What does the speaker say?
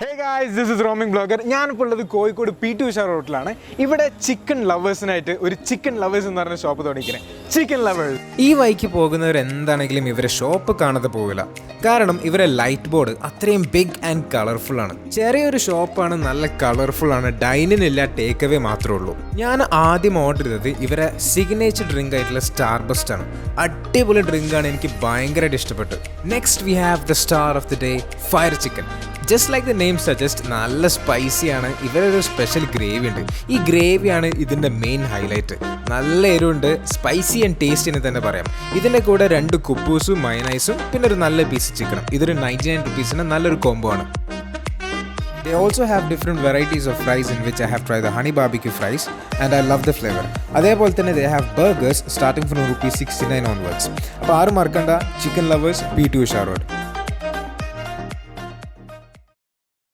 Hey guys, this is Roaming Blogger. ഞാനിപ്പോൾ ഉള്ളത് Kozhikode USHA റോഡിലാണ്. ഇവിടെ ചിക്കൻ ലവേഴ്സിനായിട്ട് ഒരു ചിക്കൻ ലവേഴ്സ് എന്ന് പറഞ്ഞ ഷോപ്പ് തുടങ്ങിയിരിക്കുന്നത്. Chicken lovers. ഈ വഴിക്ക് പോകുന്നവർ എന്താണെങ്കിലും ഇവരെ ഷോപ്പ് കാണാതെ പോകില്ല. കാരണം ഇവരെ ലൈറ്റ് ബോർഡ് അത്രയും ബിഗ് ആൻഡ് കളർഫുൾ ആണ്. ചെറിയൊരു ഷോപ്പാണ്, നല്ല കളർഫുൾ ആണ്. ഡൈനിനില്ല, ടേക്ക് അവേ മാത്രമേ ഉള്ളൂ. ഞാൻ ആദ്യം ഓർഡർ ചെയ്തത് ഇവരെ സിഗ്നേച്ചർ ഡ്രിങ്ക് ആയിട്ടുള്ള സ്റ്റാർ ബസ്റ്റ് ആണ്. അടിപൊളി ഡ്രിങ്ക് ആണ്, എനിക്ക് ഭയങ്കരമായിട്ട് ഇഷ്ടപ്പെട്ടു. Next we have the star of the day, fire chicken. Just like the name suggest, നല്ല സ്പൈസിയാണ്. ഇവരൊരു സ്പെഷ്യൽ ഗ്രേവി ഉണ്ട്. ഈ ഗ്രേവിയാണ് ഇതിൻ്റെ മെയിൻ ഹൈലൈറ്റ്. നല്ല എരിവുണ്ട്, സ്പൈസി ആൻഡ് ടേസ്റ്റ് എന്ന് തന്നെ പറയാം. ഇതിൻ്റെ കൂടെ 2 കുബൂസും മയനൈസും പിന്നെ ഒരു നല്ല പീസ് ചിക്കനും. ഇതൊരു 99 rupees നല്ലൊരു കോംബോ ആണ്. They also have different varieties of fries in which I have tried the honey barbecue fries and I love the flavor. അതേപോലെ തന്നെ they have burgers starting from ₹69 onwards. അപ്പോൾ ആരും മറക്കണ്ട, ചിക്കൻ ലവേഴ്സ് USHA റോഡ്.